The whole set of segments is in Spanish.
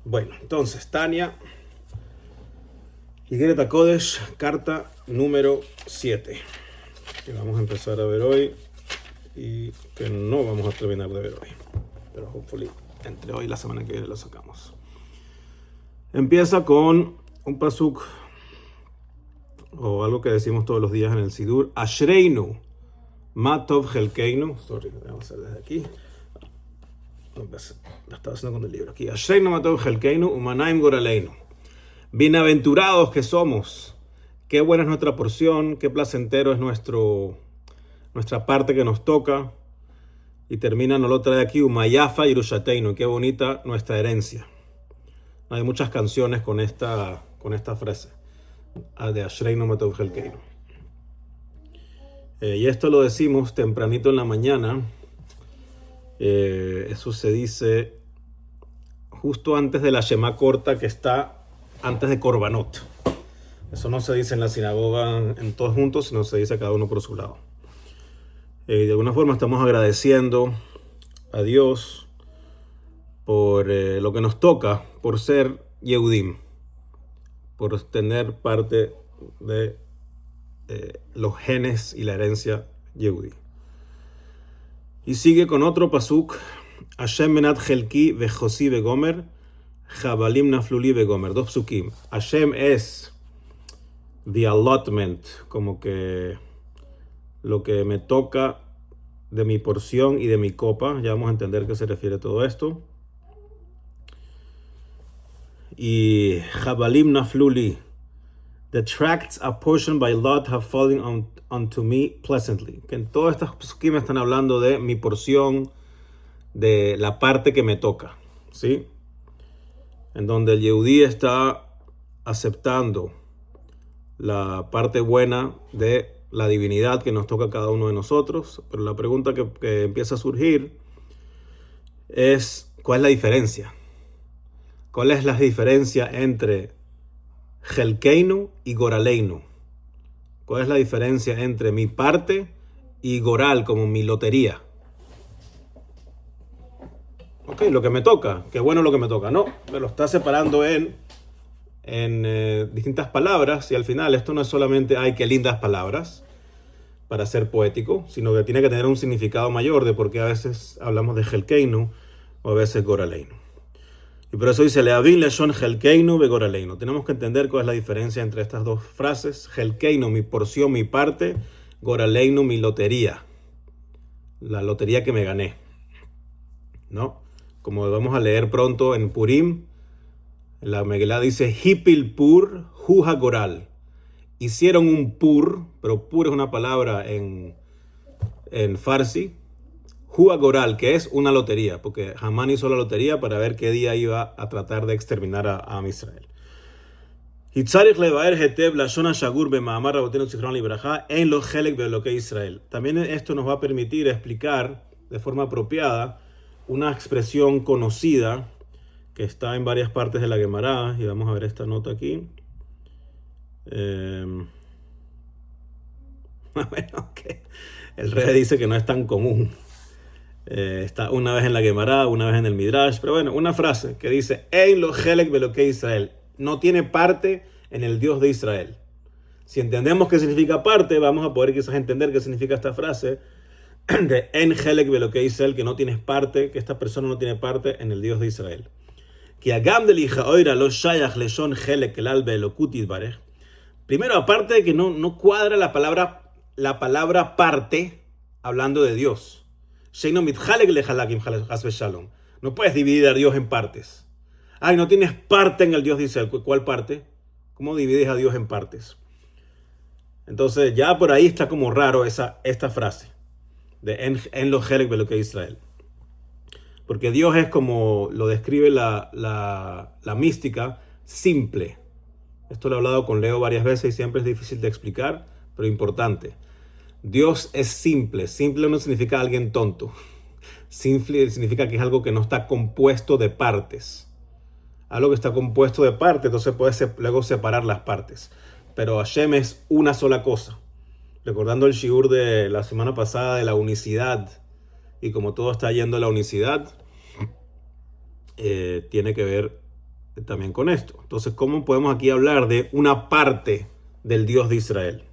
Bueno, entonces, Tania, Igeret HaKodesh, carta número 7, que vamos a empezar a ver hoy y que no vamos a terminar de ver hoy, pero hopefully entre hoy y la semana que viene lo sacamos. Empieza con un pasuk o algo que decimos todos los días en el Sidur: Ashreinu ma tov chelkeinu. Sorry, vamos a hacer desde aquí. Lo estaba haciendo con el libro aquí. Ashreinu ma tov chelkeinu umanaim goraleinu. Bienaventurados que somos. Qué buena es nuestra porción, qué placentero es nuestra parte que nos toca. Y termina, nos lo trae aquí, Umayafa Yerushateinu, qué bonita nuestra herencia. Hay muchas canciones con esta frase de Ashreinu ma tov chelkeinu. Y esto lo decimos tempranito en la mañana. Eso se dice justo antes de la Shema corta, que está antes de Korbanot. Eso no se dice en la sinagoga en todos juntos, sino se dice cada uno por su lado. De alguna forma estamos agradeciendo a Dios por lo que nos toca, por ser Yehudim, por tener parte de los genes y la herencia Yehudí. Y sigue con otro pasuk: Hashem menat chelki vejosi vegomer, jabalim nafluli vegomer. Dos psukim. Hashem es the allotment, como que lo que me toca de mi porción y de mi copa. Ya vamos a entender qué se refiere todo esto. Y jabalim nafluli, the tracts apportioned by lot have fallen unto me pleasantly. Que en todas estas psukim me están hablando de mi porción, de la parte que me toca, ¿sí? En donde el Yehudí está aceptando la parte buena de la divinidad que nos toca a cada uno de nosotros. Pero la pregunta que empieza a surgir es: ¿cuál es la diferencia? ¿Cuál es la diferencia entre Chelkeinu y Goraleinu? ¿Cuál es la diferencia entre mi parte y Goral, como mi lotería? Ok, lo que me toca, qué bueno lo que me toca. No, me lo está separando en distintas palabras, y al final esto no es solamente ¡ay, qué lindas palabras!, para ser poético, sino que tiene que tener un significado mayor de por qué a veces hablamos de Chelkeinu o a veces Goraleinu. Y por eso dice: Leavin leshon Chelkeinu ve Goraleinu. Tenemos que entender cuál es la diferencia entre estas dos frases. Chelkeinu, mi porción, mi parte; Goraleinu, mi lotería, la lotería que me gané, ¿no? Como vamos a leer pronto en Purim, la Megilá dice: Hipil pur huja goral. Hicieron un pur, pero pur es una palabra en farsi, huja goral, que es una lotería, porque Hamán hizo la lotería para ver qué día iba a tratar de exterminar a Israel. También esto nos va a permitir explicar de forma apropiada una expresión conocida que está en varias partes de la Gemara, y vamos a ver esta nota aquí. Okay. El rey dice que no es tan común. Está una vez en la Gemara, una vez en el Midrash, pero bueno, una frase que dice: Ein lo chelek beloquei Israel. No tiene parte en el Dios de Israel. Si entendemos qué significa parte, vamos a poder quizás entender qué significa esta frase de En chelek beloquei Israel, que no tienes parte, que esta persona no tiene parte en el Dios de Israel. Primero, aparte de que no cuadra la palabra parte hablando de Dios. No puedes dividir a Dios en partes. Ay, no tienes parte en el Dios de Israel. ¿Cuál parte? ¿Cómo divides a Dios en partes? Entonces ya por ahí está como raro esta frase de en lo Helek beloquei Israel. Porque Dios es, como lo describe la mística, simple. Esto lo he hablado con Leo varias veces y siempre es difícil de explicar, pero importante. Dios es simple. Simple no significa alguien tonto. Simple significa que es algo que no está compuesto de partes. Algo que está compuesto de partes, entonces puedes luego separar las partes. Pero Hashem es una sola cosa. Recordando el shiur de la semana pasada de la unicidad, y como todo está yendo a la unicidad, tiene que ver también con esto. Entonces, ¿cómo podemos aquí hablar de una parte del Dios de Israel?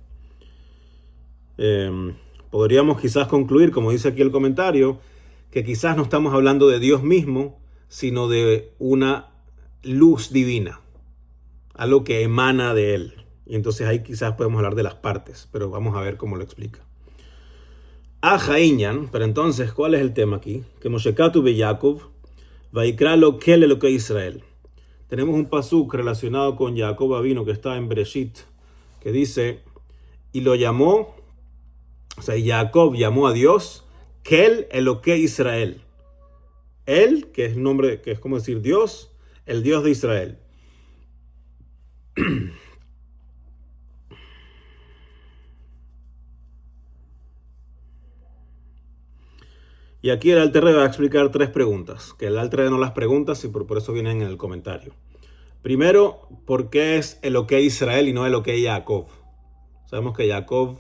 Podríamos quizás concluir, como dice aquí el comentario, que quizás no estamos hablando de Dios mismo, sino de una luz divina, algo que emana de él. Y entonces ahí quizás podemos hablar de las partes, pero vamos a ver cómo lo explica. Ajainyan, pero entonces, ¿cuál es el tema aquí? Que Moshekatu be Jacob, Vaikra lo que le lo que Israel. Tenemos un pasuk relacionado con Jacob Avino que está en Bereshit, que dice, y lo llamó, o sea, Jacob llamó a Dios, Kel Eloque Israel. Él, que es nombre, que es como decir Dios, el Dios de Israel. Y aquí el Alter Rebbe va a explicar 3 preguntas, que el Alter Rebbe no las pregunta, y por eso vienen en el comentario. Primero, ¿por qué es Eloque Israel y no Eloque Jacob? Sabemos que Jacob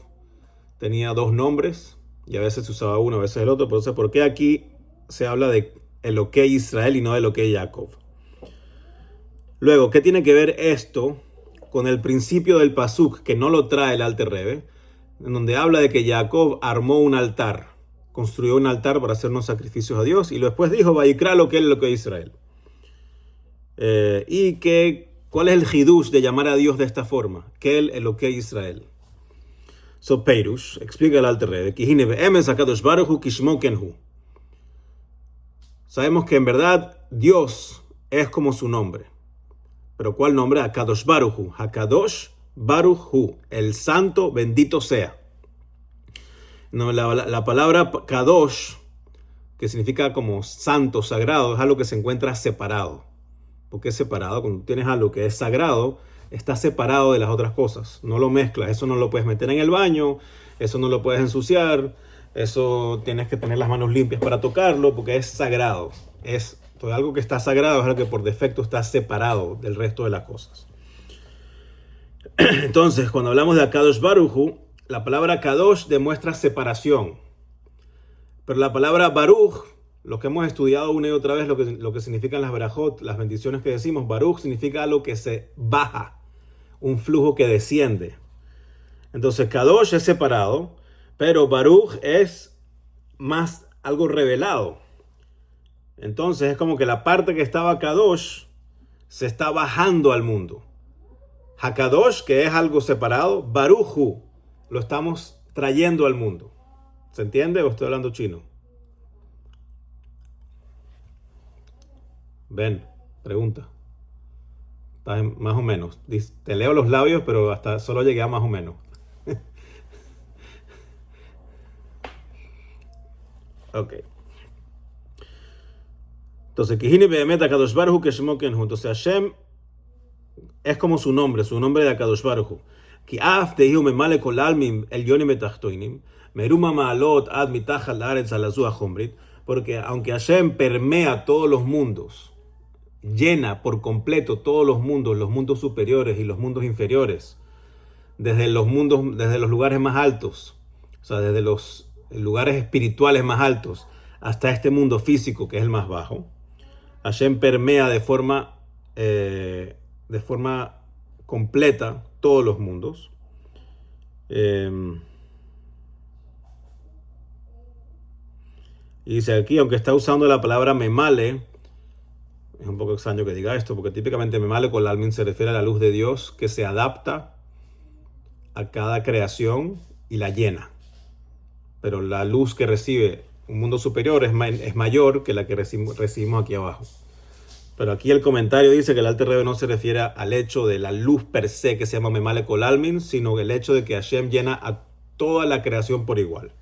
tenía 2 nombres, y a veces se usaba uno, a veces el otro. Entonces, ¿por qué aquí se habla de Eloque Israel y no Eloque Jacob? Luego, ¿qué tiene que ver esto con el principio del pasuk, que no lo trae el Alter Rebbe, en donde habla de que Jacob armó un altar, construyó un altar para hacer unos sacrificios a Dios, y después dijo, Vaikra lo que es lo que es Israel? Y que, ¿cuál es el hidush de llamar a Dios de esta forma? Que él es lo que es Israel. So Peirush, explica el Alter Rebbe, sabemos que en verdad Dios es como su nombre. ¿Pero cuál nombre? Hakadosh Baruch Hu. Hakadosh Baruch Hu, el santo bendito sea. No, la palabra Kadosh, que significa como santo, sagrado, es algo que se encuentra separado. ¿Por qué separado? Cuando tienes algo que es sagrado, está separado de las otras cosas. No lo mezclas. Eso no lo puedes meter en el baño, eso no lo puedes ensuciar, eso tienes que tener las manos limpias para tocarlo, porque es sagrado. Todo algo que está sagrado es algo que por defecto está separado del resto de las cosas. Entonces, cuando hablamos de Akadosh Baruch Hu, la palabra Kadosh demuestra separación. Pero la palabra Baruch, lo que hemos estudiado una y otra vez, lo que significan las berajot, las bendiciones que decimos, Baruch significa algo que se baja, un flujo que desciende. Entonces, Kadosh es separado, pero Baruch es más algo revelado. Entonces, es como que la parte que estaba Kadosh se está bajando al mundo. Hakadosh, que es algo separado, Baruch Hu, lo estamos trayendo al mundo. ¿Se entiende o estoy hablando chino? Ven, pregunta. Más o menos. Te leo los labios, pero hasta solo llegué a más o menos. Ok. Entonces, Kijini Behemet Akadosh Baruch Hu Keshmo Kenhu. Entonces, Hashem es como su nombre de Akadosh Baruch Hu. Ki af tehiu memale kol almim el yonim etachtoinim, meruma maalot ad mitachal aretz alazu achomrit, porque aunque Hashem permea todos los mundos, llena por completo todos los mundos superiores y los mundos inferiores, desde los lugares más altos, o sea, desde los lugares espirituales más altos hasta este mundo físico que es el más bajo, Hashem permea de forma completa todos los mundos. Y dice aquí, aunque está usando la palabra memale, es un poco extraño que diga esto, porque típicamente memale con almin se refiere a la luz de Dios que se adapta a cada creación y la llena. Pero la luz que recibe un mundo superior es mayor que la que recibimos aquí abajo. Pero aquí el comentario dice que el Alter Rebbe no se refiere al hecho de la luz per se que se llama Memale Kol Almin, sino el hecho de que Hashem llena a toda la creación por igual.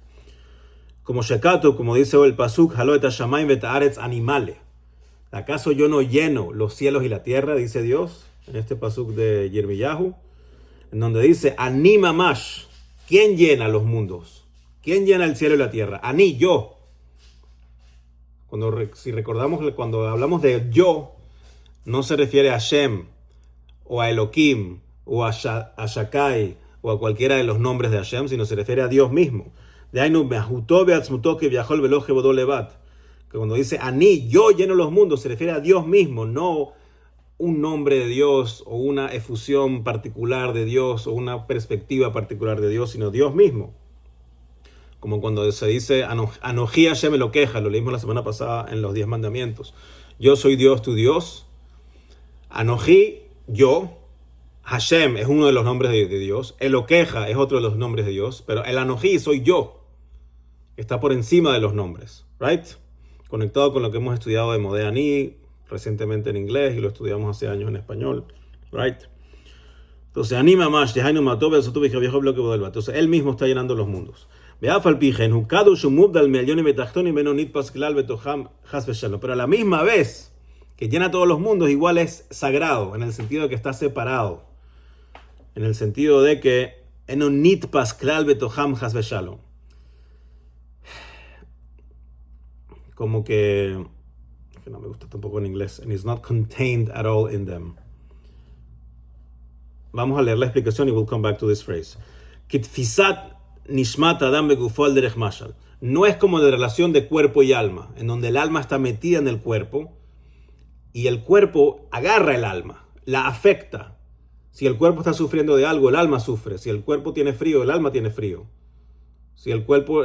Como Shekatu, como dice el Pasuk, Halo et Hashamayim vet haaretz animale. ¿Acaso yo no lleno los cielos y la tierra? Dice Dios en este Pasuk de Yirmiyahu, en donde dice Ani mamash. ¿Quién llena los mundos? ¿Quién llena el cielo y la tierra? Ani, yo. Si recordamos, cuando hablamos de yo, no se refiere a Hashem, o a Elohim, o a Shakai, o a cualquiera de los nombres de Hashem, sino se refiere a Dios mismo. Que cuando dice Ani, yo lleno los mundos, se refiere a Dios mismo, no un nombre de Dios o una efusión particular de Dios o una perspectiva particular de Dios, sino Dios mismo. Como cuando se dice, Anoji Hashem me lo queja, lo leímos la semana pasada en los 10 mandamientos. Yo soy Dios, tu Dios. Anoji, yo. Hashem es uno de los nombres de Dios. Eloqueja es otro de los nombres de Dios. Pero el Anoji soy yo. Está por encima de los nombres. Right? Conectado con lo que hemos estudiado de Modeh Ani recientemente en inglés y lo estudiamos hace años en español. Right? Entonces, anima más. Entonces, él mismo está llenando los mundos. Pero a la misma vez que llena todos los mundos, igual es sagrado, en el sentido de que está separado. En el sentido de que como que no me gusta tampoco en inglés, and is not contained at all in them. Vamos a leer la explicación y we'll come back to this phrase. No es como de relación de cuerpo y alma, en donde el alma está metida en el cuerpo y el cuerpo agarra el alma, la afecta. Si el cuerpo está sufriendo de algo, el alma sufre. Si el cuerpo tiene frío, el alma tiene frío. Si el cuerpo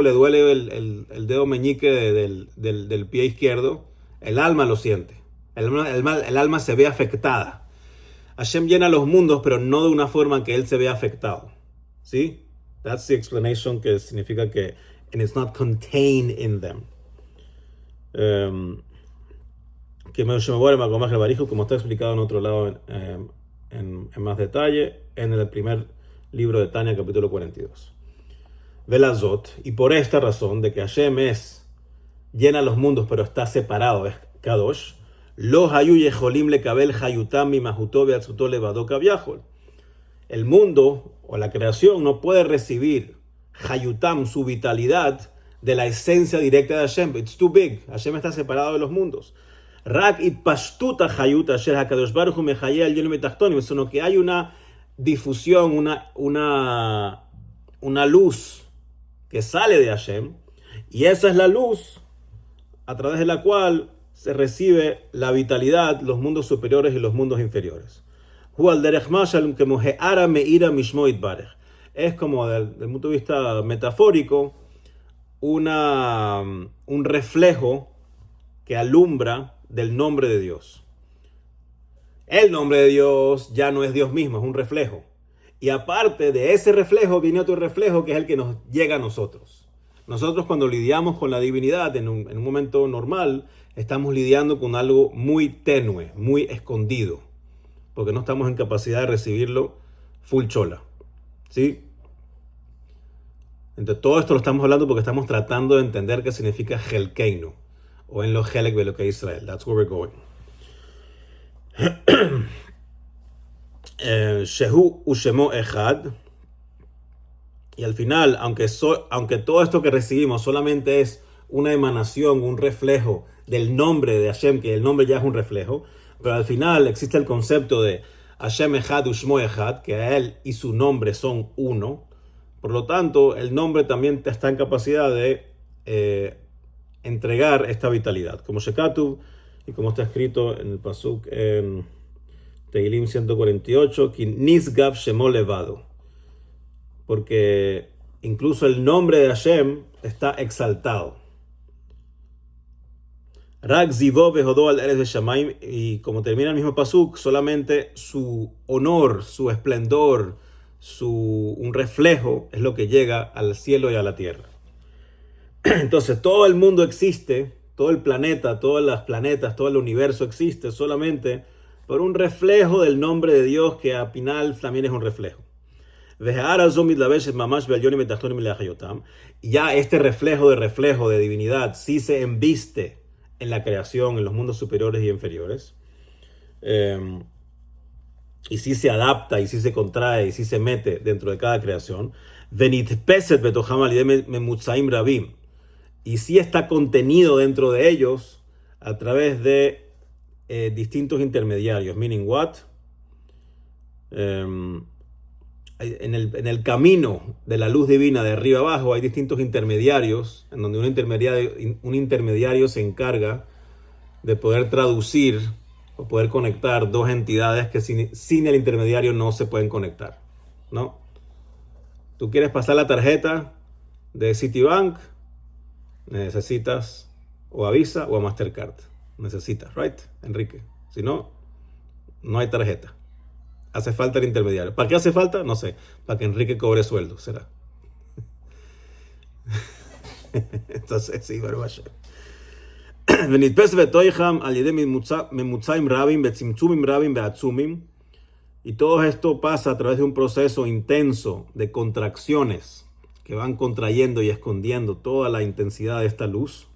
le duele el dedo meñique del pie izquierdo, el alma lo siente. El alma se ve afectada. Hashem llena los mundos, pero no de una forma en que él se vea afectado. ¿Sí? That's the explanation, que significa que and it's not contained in them. Que me voy a como está explicado en otro lado en más detalle en el primer libro de Tania, capítulo 42. Velazot, y por esta razón de que Hashem llena los mundos, pero está separado, es Kadosh. Los hayu yeholim lekabel hayutam mimahuto beatzuto levado kaviahol. El mundo o la creación no puede recibir hayutam, su vitalidad, de la esencia directa de Hashem. It's too big. Hashem está separado de los mundos. Rak y pashtuta hayut asher hakadosh baruch hu mechayeh al yonim etachtonim, sino que hay una difusión, una luz que sale de Hashem, y esa es la luz a través de la cual se recibe la vitalidad, los mundos superiores y los mundos inferiores. Es como, desde el punto de vista metafórico, un reflejo que alumbra del nombre de Dios. El nombre de Dios ya no es Dios mismo, es un reflejo. Y aparte de ese reflejo viene otro reflejo que es el que nos llega a nosotros. Nosotros, cuando lidiamos con la divinidad en un momento normal, estamos lidiando con algo muy tenue, muy escondido, porque no estamos en capacidad de recibirlo full chola. ¿Sí? Entonces, todo esto lo estamos hablando porque estamos tratando de entender qué significa Helkeinu, o en lo Helek Belokei Israel. That's where we're going. Shehu Ushemo Echad. Y al final, aunque todo esto que recibimos solamente es una emanación, un reflejo del nombre de Hashem, que el nombre ya es un reflejo, pero al final existe el concepto de Hashem Echad Ushmo Echad, que a él y su nombre son uno. Por lo tanto, el nombre también está en capacidad de entregar esta vitalidad. Como Shekatuv, y como está escrito en el Pasuk en Tehilim 148, Ki Nisgav Shemo Levado. Porque incluso el nombre de Hashem está exaltado. Rak Zivo Behodó al Eres de Shamaim, y como termina el mismo pasuk, solamente su honor, su esplendor, un reflejo es lo que llega al cielo y a la tierra. Entonces todo el mundo existe, todo el planeta, todas las planetas, todo el universo existe solamente por un reflejo del nombre de Dios, que al final también es un reflejo. Ya este reflejo de divinidad sí se embiste en la creación, en los mundos superiores y inferiores, y sí se adapta, y sí se contrae, y sí se mete dentro de cada creación, y sí está contenido dentro de ellos a través de distintos intermediarios. Meaning what? En el camino de la luz divina de arriba abajo hay distintos intermediarios, en donde un intermediario se encarga de poder traducir o poder conectar dos entidades que sin el intermediario no se pueden conectar, ¿no? Tú quieres pasar la tarjeta de Citibank, necesitas o a Visa o a Mastercard. Necesitas, right, Enrique? Si no, no hay tarjeta. Hace falta el intermediario. ¿Para qué hace falta? No sé. Para que Enrique cobre sueldo, será. Entonces, sí, Baruch Hashem. ונתפס ותויחם על ידי ממוצעים רבים וצמצומים רבים ועצומים. Y todo esto pasa a través de un proceso intenso de contracciones que van contrayendo y escondiendo toda la intensidad de esta luz.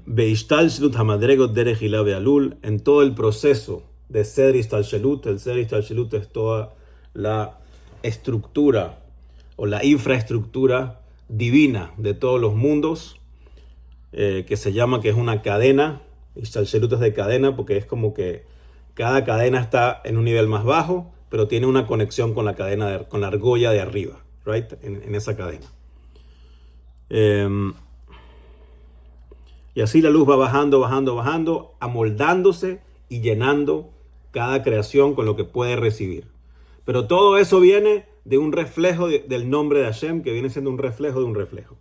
בהשתלשלות המדרגות דרך הילה ועלול, en todo el proceso de Seder Ishtalshelut. El Seder Ishtalshelut es toda la estructura o la infraestructura divina de todos los mundos, que se llama, que es una cadena. Ishtalshelut es de cadena porque es como que cada cadena está en un nivel más bajo, pero tiene una conexión con la cadena, con la argolla de arriba, right? En esa cadena. Y así la luz va bajando, bajando, bajando, amoldándose y llenando cada creación con lo que puede recibir. Pero todo eso viene de un reflejo del nombre de Hashem, que viene siendo un reflejo de un reflejo.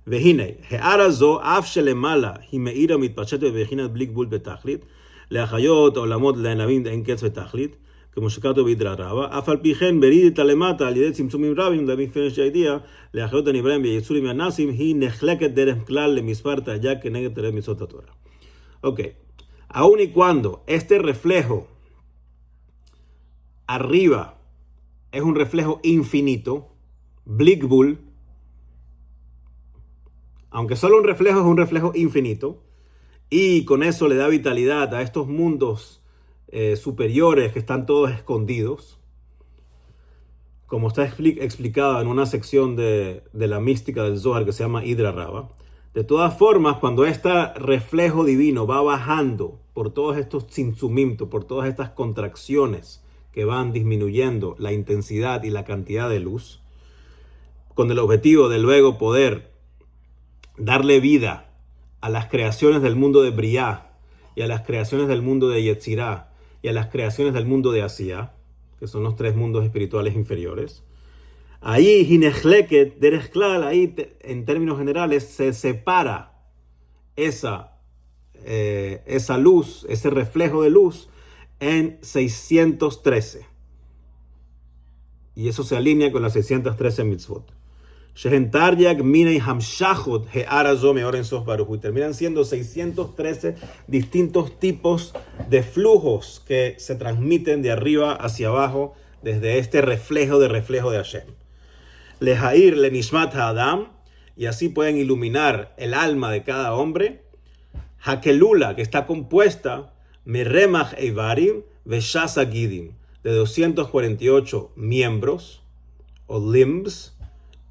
והנה, הערה זו, אף שלמעלה היא מאירה מתפשטת בבחינת בלי גבול בתכלית, להחיות העולמות לענבים אין קץ ותכלית, כמו שכתוב בהידרא רבא, אף על פי כן ברידתא למטה על ידי צמצומים רבים, דבי פרש הידיעה, להחיות הנבראים ויצורים והנאסים, היא נחלקת דרך כלל למספר תרי"ג כנגד תרי"ג מצוות התורה. Ok, aun y cuando este reflejo arriba es un reflejo infinito, bli gvul, aunque solo un reflejo es un reflejo infinito, y con eso le da vitalidad a estos mundos superiores que están todos escondidos, como está explicado en una sección de la mística del Zohar que se llama Hidra Raba. De todas formas, cuando este reflejo divino va bajando por todos estos tzimtzumim, por todas estas contracciones que van disminuyendo la intensidad y la cantidad de luz, con el objetivo de luego poder darle vida a las creaciones del mundo de Briá y a las creaciones del mundo de Yetzirá y a las creaciones del mundo de Asiyá, que son los tres mundos espirituales inferiores. Ahí, Hinechleket, Derech Klal, ahí en términos generales se separa esa luz, ese reflejo de luz en 613. Y eso se alinea con las 613 mitzvot. Y terminan siendo 613 distintos tipos de flujos que se transmiten de arriba hacia abajo desde este reflejo de Hashem. Lehair le nishmat ha'adam, y así pueden iluminar el alma de cada hombre. Hakelula, que está compuesta meremach eivarim veshasa gidim, de 248 miembros o limbs,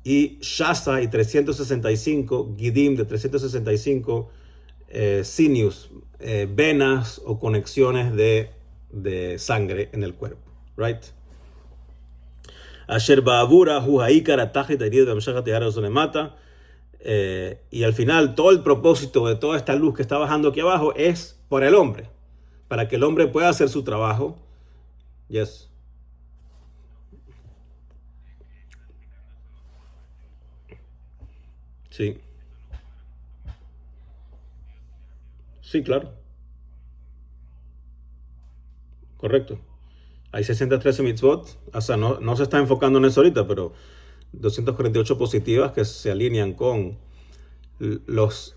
y Shasa y 365 Gidim, de 365 sinews, venas o conexiones de sangre en el cuerpo, right? Asher ba'avura hu ha'ikar atachlit ha'yid v'amshach ha'tihara zonemata. Y al final todo el propósito de toda esta luz que está bajando aquí abajo es por el hombre, para que el hombre pueda hacer su trabajo. Yes. Sí. Sí, claro. Correcto. Hay 613 mitzvot. O sea, no se está enfocando en eso ahorita, pero 248 positivas que se alinean con los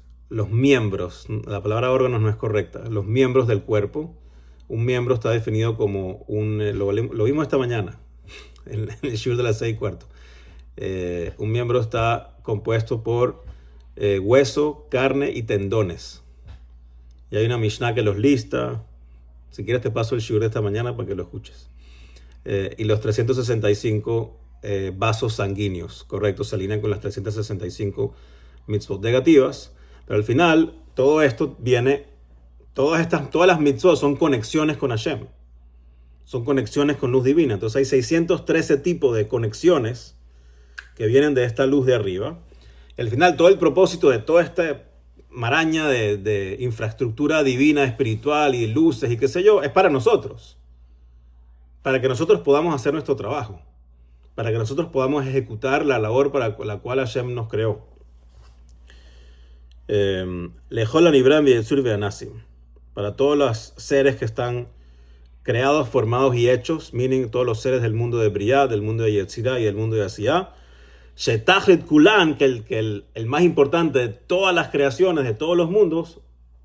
miembros. La palabra órganos no es correcta. Los miembros del cuerpo. Un miembro está definido como lo vimos esta mañana en el shiur de las 6:15. Un miembro está compuesto por hueso, carne y tendones. Y hay una Mishnah que los lista. Si quieres te paso el shiur de esta mañana para que lo escuches. Y los 365 vasos sanguíneos, correcto, se alinean con las 365 mitzvot negativas. Pero al final, todo esto viene, todas las mitzvot son conexiones con Hashem. Son conexiones con luz divina. Entonces hay 613 tipos de conexiones que vienen de esta luz de arriba. Y al final, todo el propósito de todo este maraña de infraestructura divina, espiritual y luces y qué sé yo, es para nosotros. Para que nosotros podamos hacer nuestro trabajo. Para que nosotros podamos ejecutar la labor para la cual Hashem nos creó. Lejol Anibram y Anasim. Para todos los seres que están creados, formados y hechos, meaning todos los seres del mundo de Briah, del mundo de Yetzirah y del mundo de Asiyah. Shetachlit Kulan, que el más importante de todas las creaciones, de todos los mundos,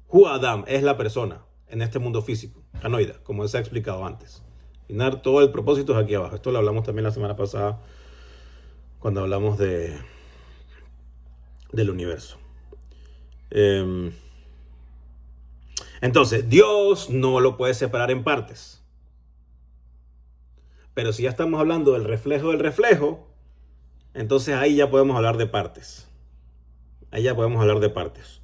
Hu Adam, es la persona en este mundo físico, canoida, como se ha explicado antes. Final, todo el propósito es aquí abajo. Esto lo hablamos también la semana pasada cuando hablamos del universo. Entonces, Dios no lo puede separar en partes. Pero si ya estamos hablando del reflejo, entonces ahí ya podemos hablar de partes. Ahí ya podemos hablar de partes.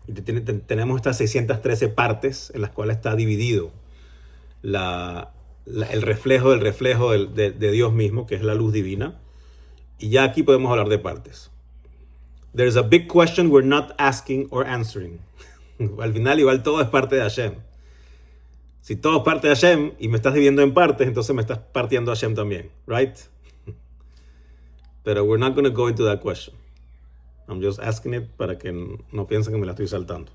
Y tenemos estas 613 partes en las cuales está dividido el reflejo del reflejo de Dios mismo, que es la luz divina. Y ya aquí podemos hablar de partes. There's a big question we're not asking or answering. Al final igual todo es parte de Hashem. Si todo es parte de Hashem y me estás dividiendo en partes, entonces me estás partiendo a Hashem también, right? Pero we're not going to go into that question. I'm just asking it para que no piensen que me la estoy saltando.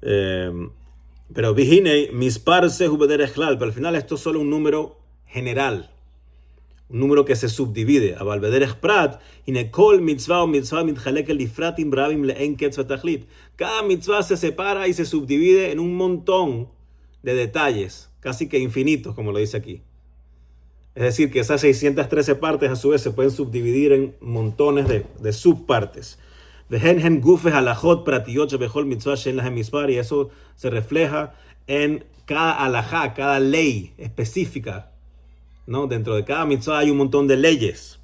Pero Vihine, mispar sehu bederech klal, pero al final esto es solo un número general. Un número que se subdivide. Aval bederech prat, hinekol mitzvah o mitzvah mitchalek el ifratim brabim le'en ketz v'tachlit. Cada mitzvah se separa y se subdivide en un montón de detalles, casi que infinitos, como lo dice aquí. Es decir, que esas 613 partes a su vez se pueden subdividir en montones de subpartes. Y eso se refleja en cada alajá, cada ley específica, ¿no? Dentro de cada mitzvah hay un montón de leyes.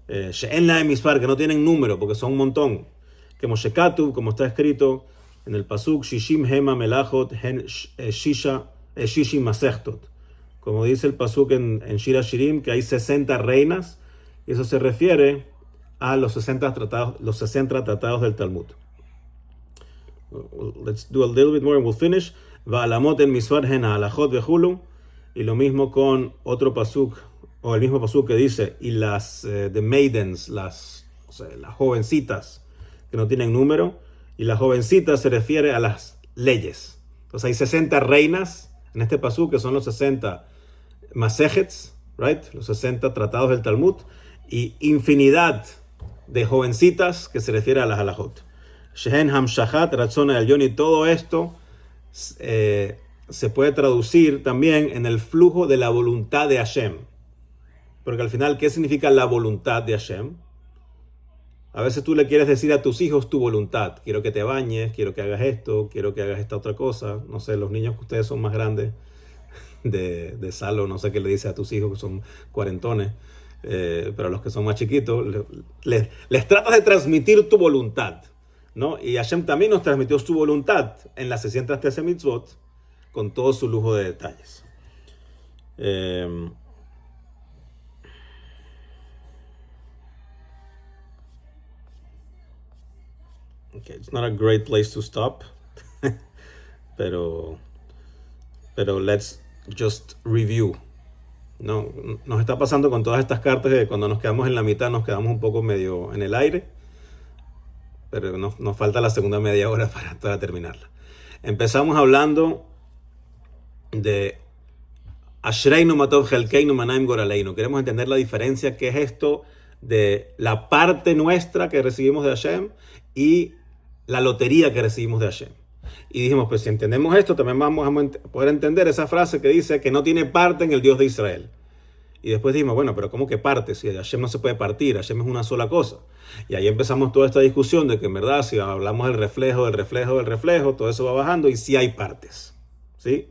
Que no tienen número porque son un montón. Como Shekatu, como está escrito en el pasuk, Shishim Hema Melachot Hen Shishim Masechtot. Como dice el pasuk en Shira Shirim, que hay 60 reinas, y eso se refiere a los 60 tratados del Talmud. Let's do a little bit more and we'll finish. Va'alamot en misvar hen ha'alachot vehulu. Y lo mismo con otro pasuk, o el mismo pasuk que dice, y las the maidens, las jovencitas que no tienen número, y las jovencitas se refiere a las leyes. Entonces hay 60 reinas en este pasuk, que son los 60 masejets, right? Los 60 tratados del Talmud, y infinidad de jovencitas que se refiere a las halajot. Shehen hamshahat ratzon el y todo esto se puede traducir también en el flujo de la voluntad de Hashem. Porque al final, ¿qué significa la voluntad de Hashem? A veces tú le quieres decir a tus hijos tu voluntad. Quiero que te bañes, quiero que hagas esto, quiero que hagas esta otra cosa. No sé, los niños que ustedes son más grandes de Salo, no sé qué le dice a tus hijos que son cuarentones. Pero a los que son más chiquitos, les tratas de transmitir tu voluntad, ¿no? Y Hashem también nos transmitió su voluntad en las 613 mitzvot, con todo su lujo de detalles. Okay, it's not a great place to stop, pero let's just review. No, nos está pasando con todas estas cartas que cuando nos quedamos en la mitad nos quedamos un poco medio en el aire, pero nos falta la segunda media hora para terminarla. Empezamos hablando de Ashreinu Matov Chelkeinu Manaim Goraleinu. Queremos entender la diferencia, qué es esto de la parte nuestra que recibimos de Hashem y la lotería que recibimos de Hashem. Y dijimos, pues si entendemos esto, también vamos a poder entender esa frase que dice que no tiene parte en el Dios de Israel. Y después dijimos, bueno, pero ¿cómo que parte? Si Hashem no se puede partir, Hashem es una sola cosa. Y ahí empezamos toda esta discusión de que en verdad, si hablamos del reflejo, todo eso va bajando y sí hay partes, ¿sí?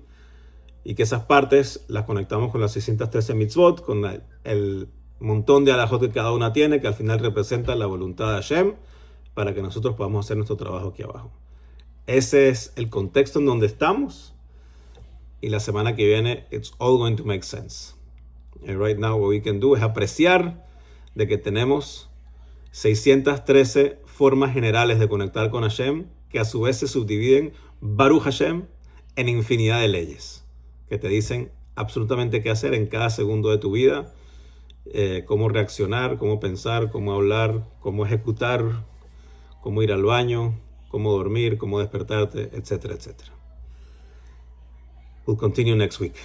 Y que esas partes las conectamos con las 613 mitzvot, con el montón de alajot que cada una tiene, que al final representa la voluntad de Hashem, para que nosotros podamos hacer nuestro trabajo aquí abajo. Ese es el contexto en donde estamos, y la semana que viene it's all going to make sense. And right now what we can do es apreciar de que tenemos 613 formas generales de conectar con Hashem, que a su vez se subdividen, Baruch Hashem, en infinidad de leyes, que te dicen absolutamente qué hacer en cada segundo de tu vida, cómo reaccionar, cómo pensar, cómo hablar, cómo ejecutar, cómo ir al baño, cómo dormir, cómo despertarte, etcétera, etcétera. We'll continue next week.